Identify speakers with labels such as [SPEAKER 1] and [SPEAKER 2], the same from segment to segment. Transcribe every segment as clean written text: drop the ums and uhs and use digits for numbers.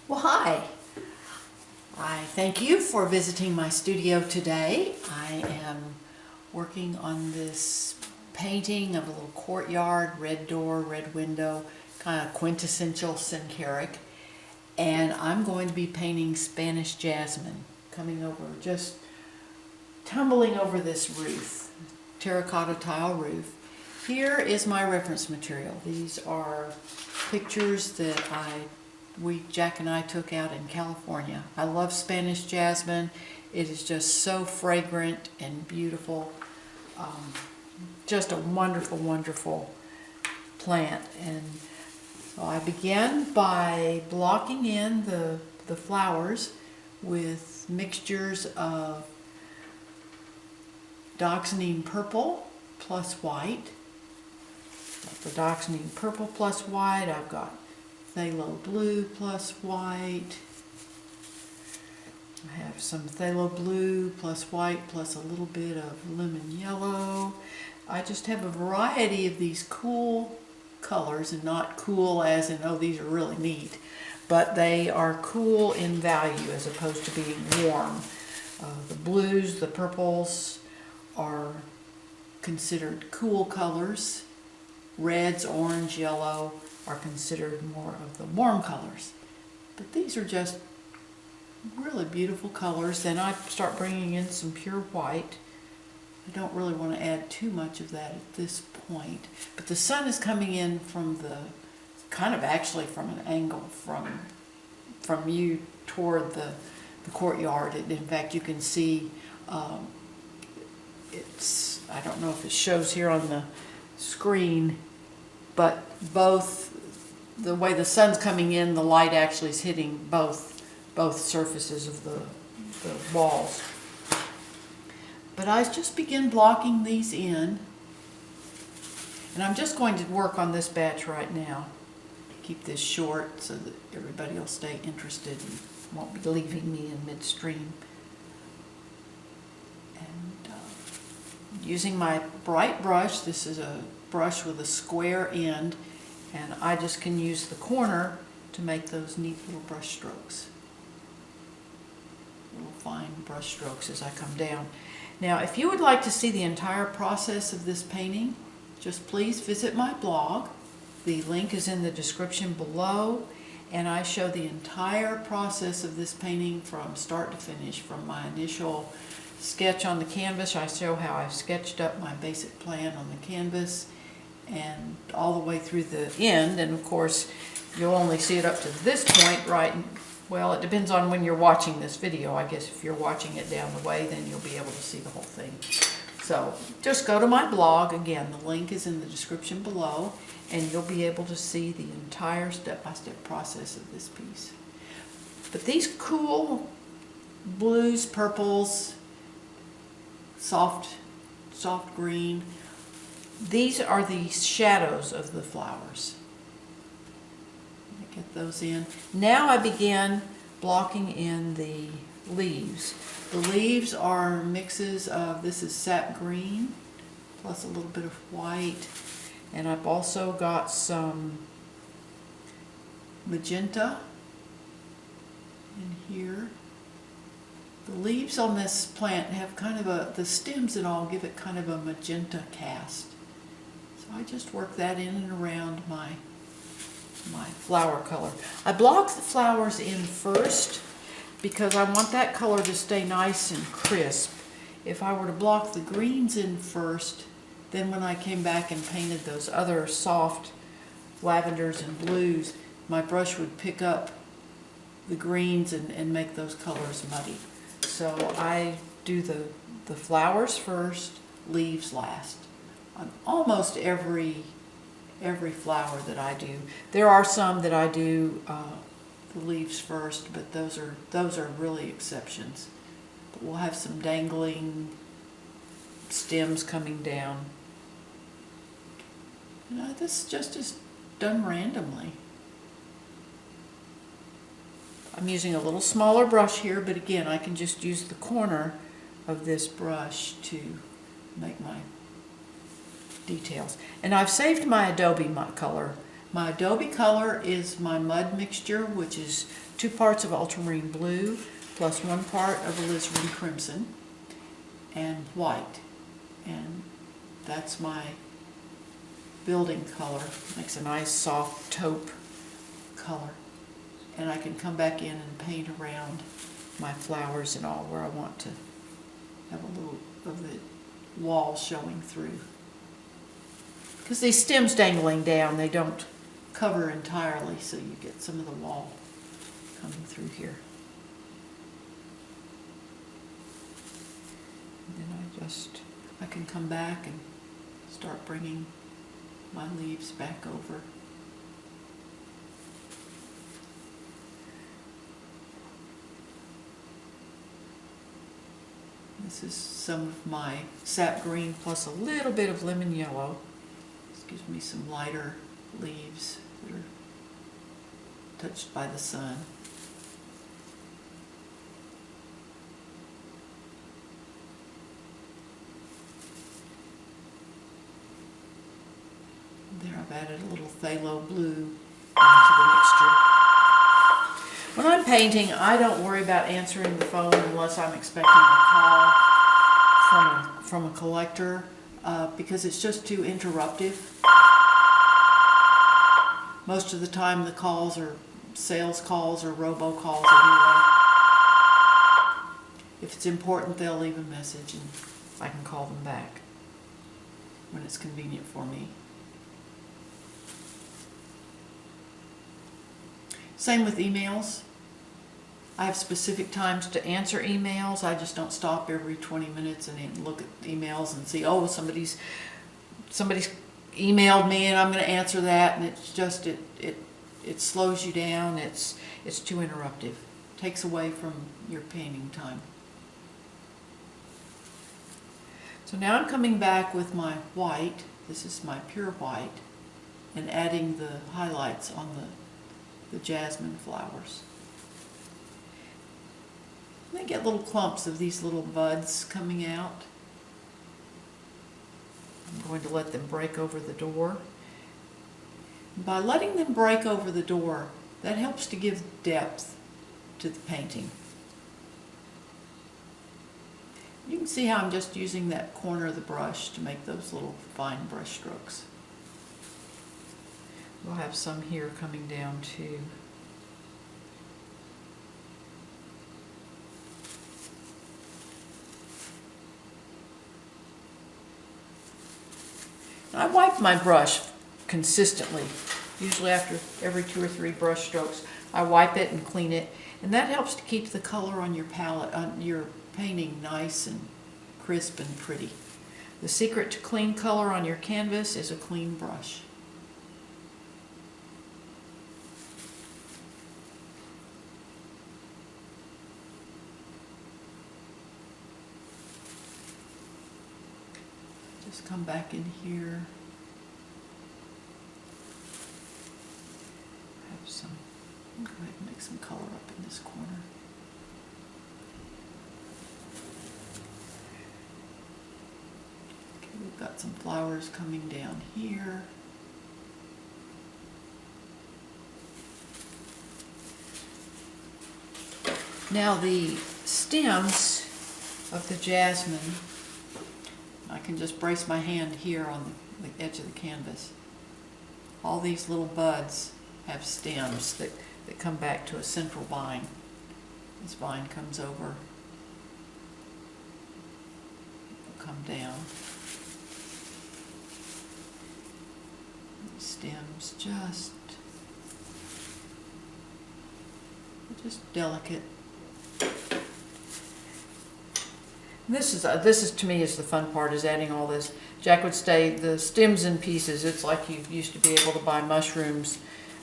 [SPEAKER 1] Well, hi. I thank you for visiting my studio today. I am working on this painting of a little courtyard, red door, red window, kind of quintessential SENKARIK. And I'm going to be painting Spanish Jasmine, coming over, just tumbling over this roof, terracotta tile roof. Here is my reference material. These are pictures that Jack and I took out in California. I love Spanish Jasmine. It is just so fragrant and beautiful. Just a wonderful, wonderful plant. And so I began by blocking in the flowers with mixtures of Dioxazine purple plus white. For Dioxazine purple plus white, I've got phthalo blue plus white. I have some phthalo blue plus white plus a little bit of lemon yellow. I just have a variety of these cool colors, and not cool as in, oh, these are really neat, but they are cool in value as opposed to being warm. The blues, the purples are considered cool colors. Reds, orange, yellow are considered more of the warm colors. But these are just really beautiful colors. Then I start bringing in some pure white. I don't really want to add too much of that at this point. But the sun is coming in from kind of actually from an angle from you toward the courtyard. In fact, you can see I don't know if it shows here on the screen, but both the way the sun's coming in, the light actually is hitting both surfaces of the walls. But I just begin blocking these in, and I'm just going to work on this batch right now. Keep this short so that everybody will stay interested and won't be leaving me in midstream. And using my bright brush, this is a brush with a square end, and I just can use the corner to make those neat little brush strokes. Little fine brush strokes as I come down. Now, if you would like to see the entire process of this painting, just please visit my blog. The link is in the description below, and I show the entire process of this painting from start to finish. From my initial sketch on the canvas, I show how I've sketched up my basic plan on the canvas, and all the way through the end. And of course, you'll only see it up to this point, right? Well, it depends on when you're watching this video. I guess if you're watching it down the way, then you'll be able to see the whole thing. So just go to my blog. Again, the link is in the description below, and you'll be able to see the entire step-by-step process of this piece. But these cool blues, purples, soft green, these are the shadows of the flowers. Get those in. Now I begin blocking in the leaves. The leaves are mixes of, this is sap green plus a little bit of white, and I've also got some magenta in here. The leaves on this plant have kind of the stems and all give it kind of a magenta cast. So I just work that in and around my flower color. I block the flowers in first because I want that color to stay nice and crisp. If I were to block the greens in first, then when I came back and painted those other soft lavenders and blues, my brush would pick up the greens and make those colors muddy. So I do the flowers first, leaves last. On almost every flower that I do. There are some that I do the leaves first, but those are really exceptions. But we'll have some dangling stems coming down. This just is done randomly. I'm using a little smaller brush here, but again, I can just use the corner of this brush to make my details. And I've saved my Adobe color My adobe color is my mud mixture, which is 2 parts of ultramarine blue plus 1 part of alizarin crimson and white. And that's my building color. Makes a nice soft taupe color. And I can come back in and paint around my flowers and all where I want to have a little of the wall showing through. Because these stems dangling down, they don't cover entirely, so you get some of the wall coming through here. And then I can come back and start bringing my leaves back over. This is some of my sap green plus a little bit of lemon yellow. This gives me some lighter leaves that are touched by the sun. There I've added a little phthalo blue into the mixture. When I'm painting, I don't worry about answering the phone unless I'm expecting a call from a collector because it's just too interruptive. Most of the time the calls are sales calls or robocalls anyway. If it's important, they'll leave a message and I can call them back when it's convenient for me. Same with emails. I have specific times to answer emails. I just don't stop every 20 minutes and look at emails and see, oh, somebody's emailed me and I'm going to answer that, and it's just it slows you down. It's too interruptive. Takes away from your painting time. So now I'm coming back with my white. This is my pure white, and adding the highlights on the jasmine flowers. They get little clumps of these little buds coming out. I'm going to let them break over the door. By letting them break over the door, that helps to give depth to the painting. You can see how I'm just using that corner of the brush to make those little fine brush strokes. We'll have some here coming down too. I wipe my brush consistently, usually after every 2 or 3 brush strokes. I wipe it and clean it, and that helps to keep the color on your palette, on your painting, nice and crisp and pretty. The secret to clean color on your canvas is a clean brush. Just come back in here. Have some. I'll go ahead and make some color up in this corner. Okay, we've got some flowers coming down here. Now the stems of the jasmine, I can just brace my hand here on the edge of the canvas. All these little buds have stems that come back to a central vine. This vine comes over, will come down. The stems just delicate. This is to me is the fun part, is adding all this. Jack would say the stems in pieces. It's like you used to be able to buy mushrooms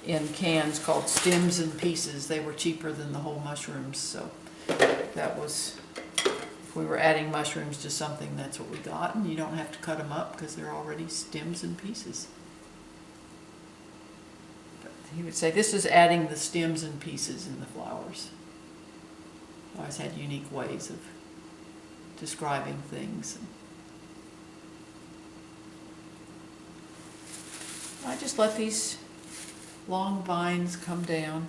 [SPEAKER 1] in cans called stems and pieces. They were cheaper than the whole mushrooms, so that was, if we were adding mushrooms to something, that's what we got, and you don't have to cut them up because they're already stems and pieces. But he would say this is adding the stems and pieces in the flowers. I always had unique ways of describing things. I just let these long vines come down.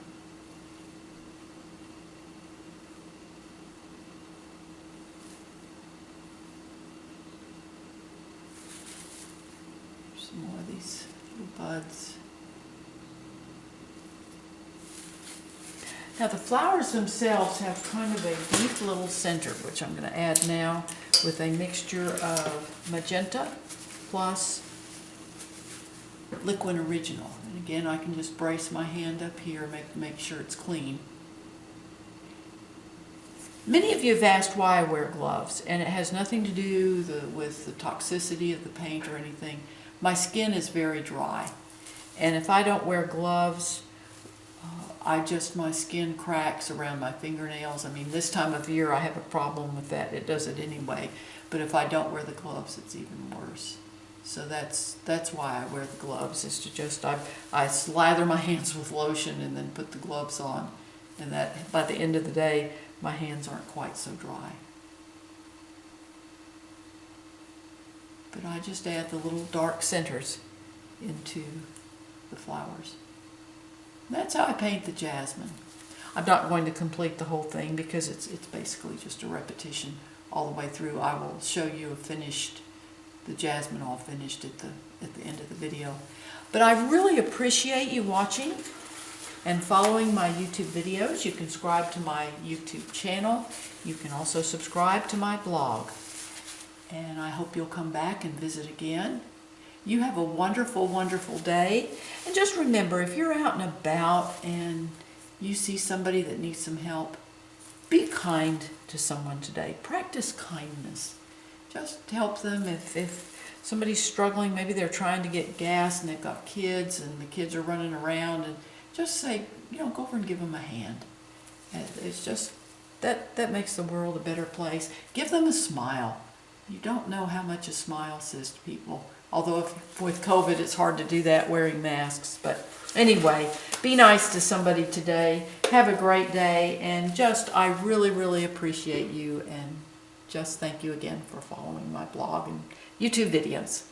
[SPEAKER 1] Some more of these little buds. Now the flowers themselves have kind of a deep little center, which I'm going to add now with a mixture of magenta plus liquid original. And again, I can just brace my hand up here, make sure it's clean. Many of you have asked why I wear gloves, and it has nothing to do with the toxicity of the paint or anything. My skin is very dry, and if I don't wear gloves, my skin cracks around my fingernails. I mean, this time of year I have a problem with that. It does it anyway. But if I don't wear the gloves, it's even worse. So that's why I wear the gloves, is to just, I slather my hands with lotion and then put the gloves on. And that, by the end of the day, my hands aren't quite so dry. But I just add the little dark centers into the flowers. That's how I paint the jasmine. I'm not going to complete the whole thing because it's basically just a repetition all the way through. I will show you the jasmine all finished at the end of the video. But I really appreciate you watching and following my YouTube videos. You can subscribe to my YouTube channel. You can also subscribe to my blog. And I hope you'll come back and visit again. You have a wonderful, wonderful day. And just remember, if you're out and about and you see somebody that needs some help, be kind to someone today. Practice kindness. Just help them. If somebody's struggling, maybe they're trying to get gas and they've got kids and the kids are running around, and just say, go over and give them a hand. It's just, that makes the world a better place. Give them a smile. You don't know how much a smile says to people. Although with COVID, it's hard to do that wearing masks. But anyway, be nice to somebody today. Have a great day. And I really, really appreciate you. And just thank you again for following my blog and YouTube videos.